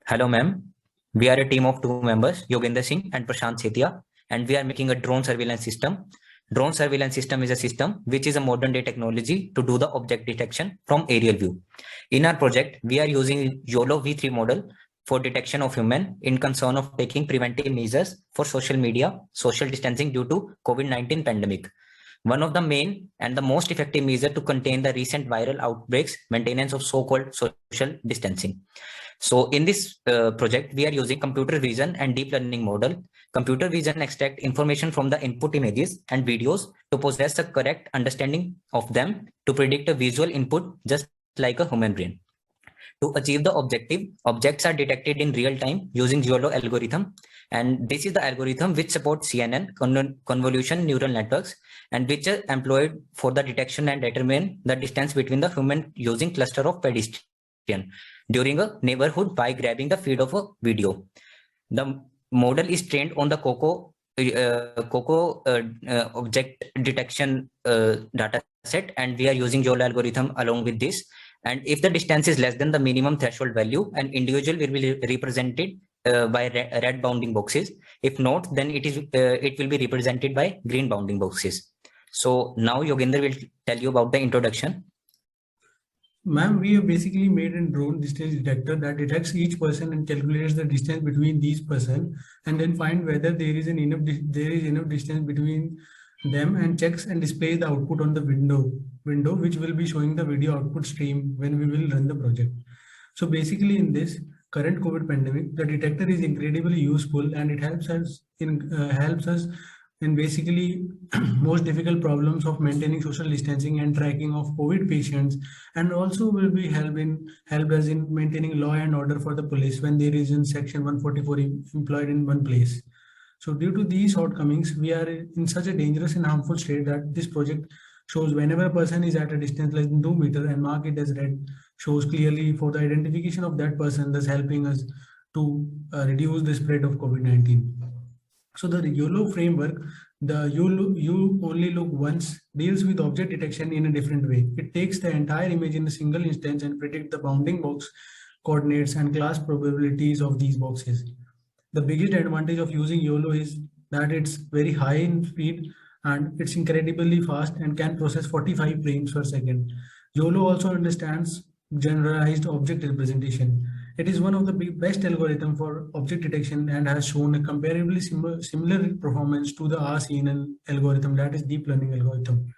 Hello, ma'am. We are a team of two members, Yogendra Singh and Prashant Setia, and we are making a drone surveillance system. Drone surveillance system is a system which is a modern day technology to do the object detection from aerial view. In our project, we are using YOLO V3 model for detection of human in concern of taking preventive measures for social media, social distancing due to COVID-19 pandemic. One of the main and the most effective measure to contain the recent viral outbreaks, maintenance of so-called social distancing. So in this project, we are using computer vision and deep learning model. Computer vision extract information from the input images and videos to possess a correct understanding of them to predict a visual input just like a human brain. To achieve the objective, objects are detected in real time using YOLO algorithm. And this is the algorithm which supports CNN, convolution neural networks, and which are employed for the detection and determine the distance between the human using cluster of pedestrian during a neighborhood by grabbing the feed of a video. The model is trained on the COCO object detection data set, and we are using YOLO algorithm along with this. And if the distance is less than the minimum threshold value, an individual will be represented by red bounding boxes. If not, then it will be represented by green bounding boxes. So now Yogendra will tell you about the introduction. Ma'am, we have basically made a drone distance detector that detects each person and calculates the distance between these person, and then find whether there is enough distance between them, and checks and displays the output on the window which will be showing the video output stream when we will run the project. So basically, in this current COVID pandemic, the detector is incredibly useful, and it helps us in basically most difficult problems of maintaining social distancing and tracking of COVID patients, and also will be help us in maintaining law and order for the police when there is in section 144 employed in one place. So due to these shortcomings, we are in such a dangerous and harmful state that this project shows whenever a person is at a distance less than 2 meters and mark it as red, shows clearly for the identification of that person, thus helping us to reduce the spread of COVID-19. So the YOLO framework, the you only look once, deals with object detection in a different way. It takes the entire image in a single instance and predicts the bounding box coordinates and class probabilities of these boxes. The biggest advantage of using YOLO is that it's very high in speed and it's incredibly fast and can process 45 frames per second. YOLO also understands generalized object representation. It is one of the best algorithms for object detection and has shown a comparably similar performance to the RCNN algorithm, that is deep learning algorithm.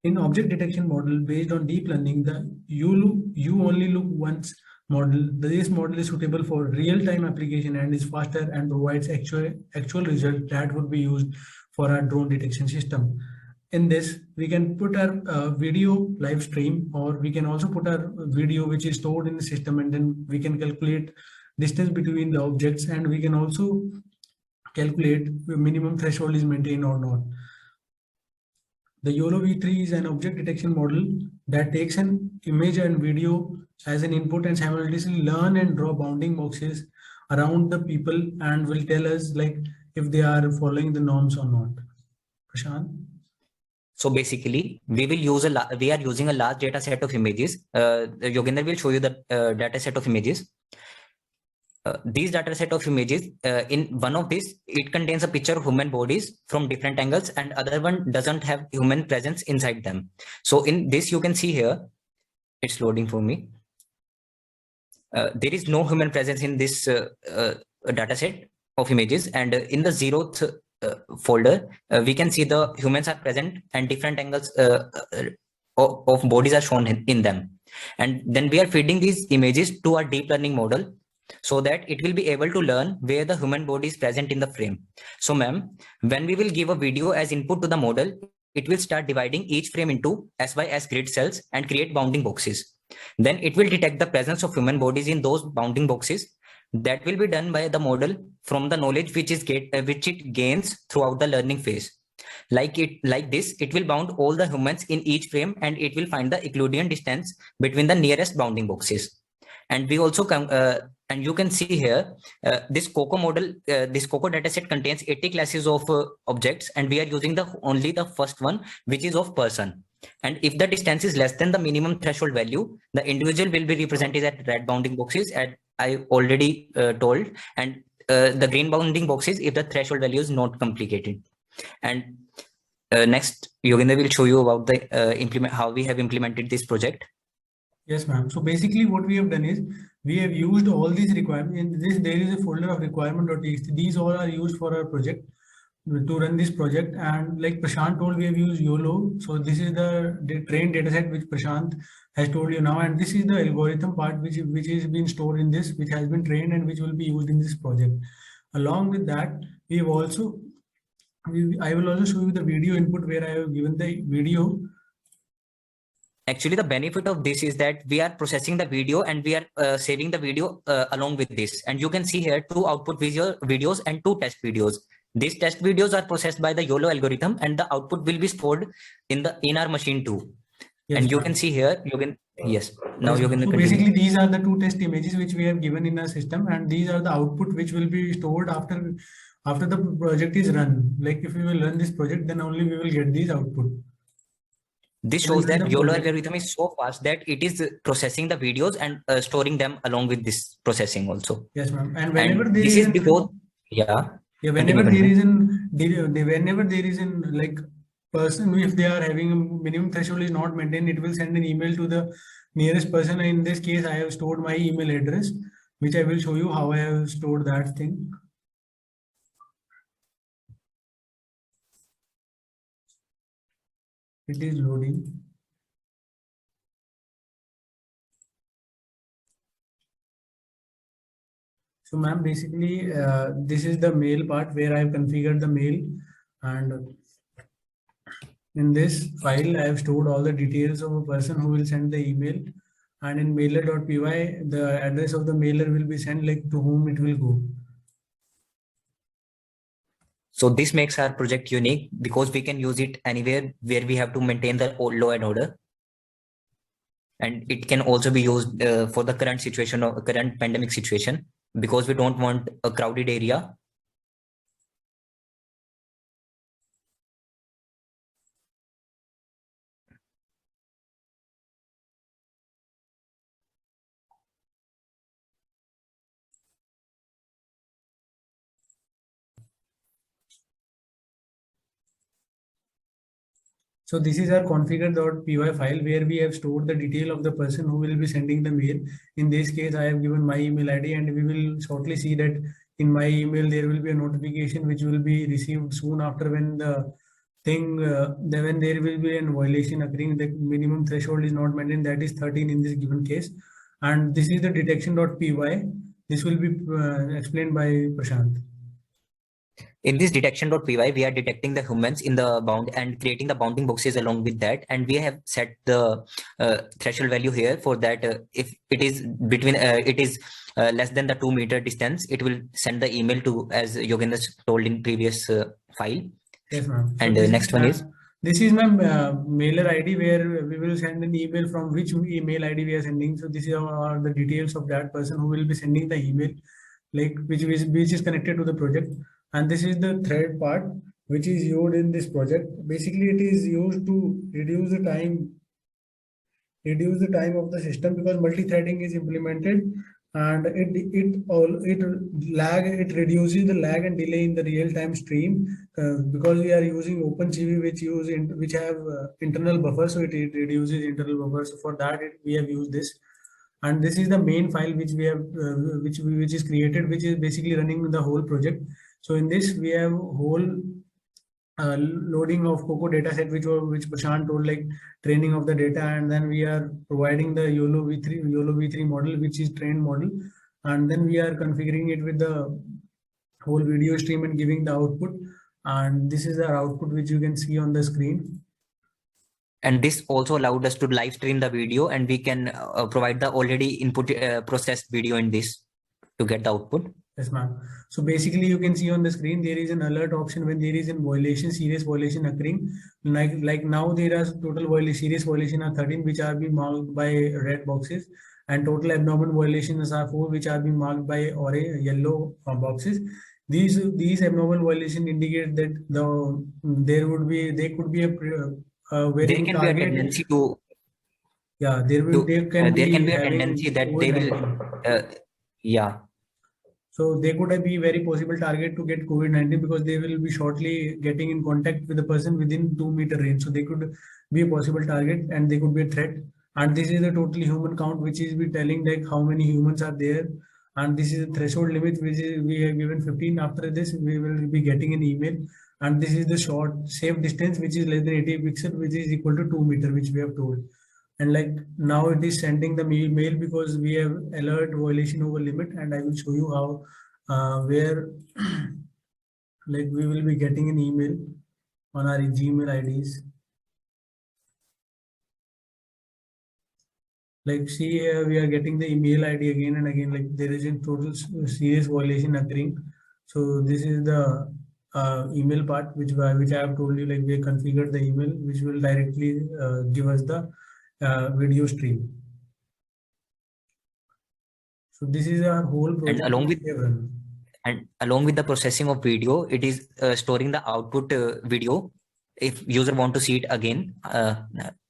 In object detection model based on deep learning, the you only look once model, this model is suitable for real-time application and is faster and provides actual result that would be used for our drone detection system. In this, we can put our video live stream, or we can also put our video which is stored in the system, and then we can calculate distance between the objects, and we can also calculate the minimum threshold is maintained or not. The YOLO V3 is an object detection model that takes an image and video as an input and simultaneously learn and draw bounding boxes around the people and will tell us like if they are following the norms or not. Prashant? So basically, we are using a large data set of images. Yogendra will show you the data set of images. These data set of images, in one of these, it contains a picture of human bodies from different angles, and other one doesn't have human presence inside them. So in this, you can see here, it's loading for me. There is no human presence in this data set of images, and in the zeroth folder, we can see the humans are present and different angles of bodies are shown in them. And then we are feeding these images to our deep learning model so that it will be able to learn where the human body is present in the frame. So ma'am, when we will give a video as input to the model, it will start dividing each frame into S by S grid cells and create bounding boxes. Then it will detect the presence of human bodies in those bounding boxes. That will be done by the model from the knowledge which it gains throughout the learning phase. Like this, it will bound all the humans in each frame, and it will find the Euclidean distance between the nearest bounding boxes. And we also come, and you can see here, this COCO model, this COCO dataset contains 80 classes of objects, and we are using only the first one, which is of person. And if the distance is less than the minimum threshold value, the individual will be represented as red bounding boxes, I already told, and the green bounding boxes if the threshold value is not complicated. And next, Yogendra will show you about the how we have implemented this project. Yes, ma'am. So basically what we have done is we have used all these requirements. In this, there is a folder of requirement.txt. These all are used for our project to run this project. And like Prashant told, we have used YOLO. So this is the trained dataset which Prashant has told you now. And this is the algorithm part which is being stored in this, which has been trained and which will be used in this project. Along with that, we have also, I will also show you the video input where I have given the video. Actually, the benefit of this is that we are processing the video and we are saving the video along with this. And you can see here 2 output videos and 2 test videos. These test videos are processed by the YOLO algorithm and the output will be stored in our machine too. Yes, and you can see here, yes. Now you can. So basically, these are the 2 test images which we have given in our system, and these are the output which will be stored after the project is run. Like if we will run this project, then only we will get these output. This shows that YOLO algorithm is so fast that it is processing the videos and storing them along with this processing also. Yes, ma'am. And whenever there this is before, whenever there is an like person, if they are having a minimum threshold is not maintained, it will send an email to the nearest person. In this case, I have stored my email address, which I will show you how I have stored that thing. It is loading. So ma'am, basically, this is the mail part where I have configured the mail, and in this file, I have stored all the details of a person who will send the email, and in mailer.py, the address of the mailer will be sent, like to whom it will go. So this makes our project unique because we can use it anywhere where we have to maintain the law and order. And it can also be used for the current situation or current pandemic situation, because we don't want a crowded area. So this is our configure.py file where we have stored the detail of the person who will be sending the mail. In this case, I have given my email ID, and we will shortly see that in my email, there will be a notification which will be received soon after when the thing, when there will be a violation occurring, the minimum threshold is not maintained, that is 13 in this given case. And this is the detection.py. This will be explained by Prashant. In this detection.py, we are detecting the humans in the bound and creating the bounding boxes along with that. And we have set the threshold value here for that. If it is between, less than the 2 meter distance, it will send the email to, as Yogendra told in previous file. Yes, ma'am. And the next one is? This is my mailer ID where we will send an email from which email ID we are sending. So this are the details of that person who will be sending the email, like which is connected to the project. And this is the thread part which is used in this project. Basically, it is used to reduce the time of the system, because multi-threading is implemented, and it reduces the lag and delay in the real-time stream, because we are using OpenCV which have internal buffer, so it reduces internal buffer. So for that we have used this. And this is the main file which we have which is created, which is basically running the whole project. So in this we have whole loading of COCO dataset, which Prashant told, like training of the data, and then we are providing the YOLO v3 model, which is trained model, and then we are configuring it with the whole video stream and giving the output. And this is our output, which you can see on the screen. And this also allowed us to live stream the video, and we can provide the already input processed video in this to get the output. Yes, ma'am. So basically, you can see on the screen there is an alert option when there is a violation, serious violation occurring. Like now, there are serious violation are 13, which are being marked by red boxes, and total abnormal violations are 4, which are being marked by orange, yellow boxes. These abnormal violation indicate that there could be a very there can be a tendency to. Yeah, there can be a tendency that they will. Yeah. So they could be very possible target to get COVID-19 because they will be shortly getting in contact with the person within 2 meter range. So they could be a possible target and they could be a threat. And this is the total human count, which is be telling like how many humans are there. And this is the threshold limit, which is we have given 15. After this, we will be getting an email. And this is the short safe distance, which is less than 80 pixel, which is equal to 2 meter, which we have told. And like now it is sending the mail because we have alert violation over limit, and I will show you how where like we will be getting an email on our Gmail IDs. Like see here we are getting the email ID again and again, like there is a total serious violation occurring. So this is the email part which I have told you, like we configured the email which will directly give us the video stream. So this is our whole project. And along with the processing of video, it is storing the output video. If user want to see it again,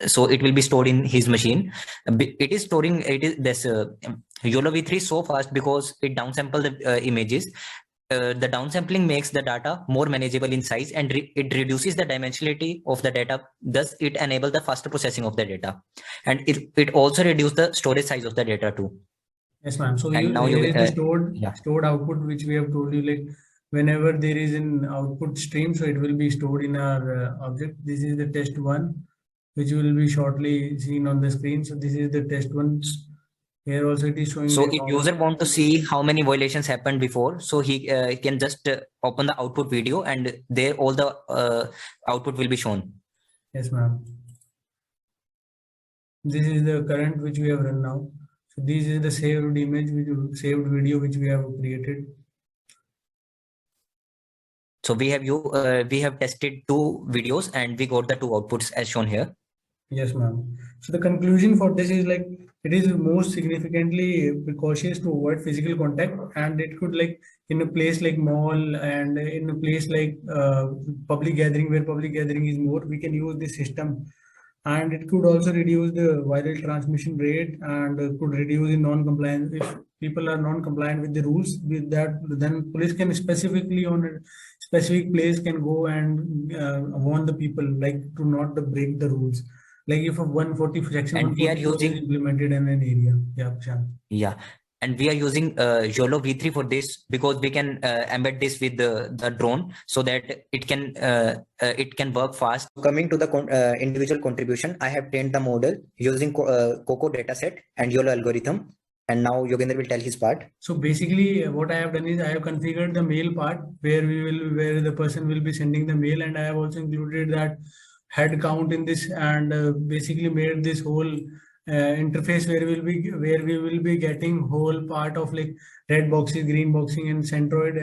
so it will be stored in his machine. It is storing, it is this YOLO V3 so fast because it downsample the images. The downsampling makes the data more manageable in size, and it reduces the dimensionality of the data. Thus, it enables the faster processing of the data, and it also reduces the storage size of the data too. Yes, ma'am. So here is the stored output, which we have told you, like whenever there is an output stream, so it will be stored in our object. This is the test one, which will be shortly seen on the screen. So this is the test one. Here also it is showing. So if user want to see how many violations happened before, so he can just open the output video, and there all the output will be shown. Yes, ma'am. This is the current which we have run now. So this is the saved image, saved video which we have created. So we have tested 2 videos and we got the 2 outputs as shown here. Yes, ma'am. So the conclusion for this is like it is most significantly precautious to avoid physical contact, and it could like in a place like mall and in a place like public gathering where public gathering is more, we can use this system. And it could also reduce the viral transmission rate and could reduce the non-compliance. If people are non-compliant with the rules, with that, then police can specifically on a specific place can go and warn the people like to not break the rules. Like if a 140 section and we are using implemented in an area. Yeah, Prashant. Yeah. And we are using YOLO V3 for this because we can embed this with the drone so that it can work fast. Coming to the individual contribution, I have trained the model using COCO dataset and YOLO algorithm. And now Yogendra will tell his part. So basically what I have done is I have configured the mail part where the person will be sending the mail, and I have also included that head count in this, and basically made this whole interface where we will be getting whole part of like red boxes, green boxing and Centroid.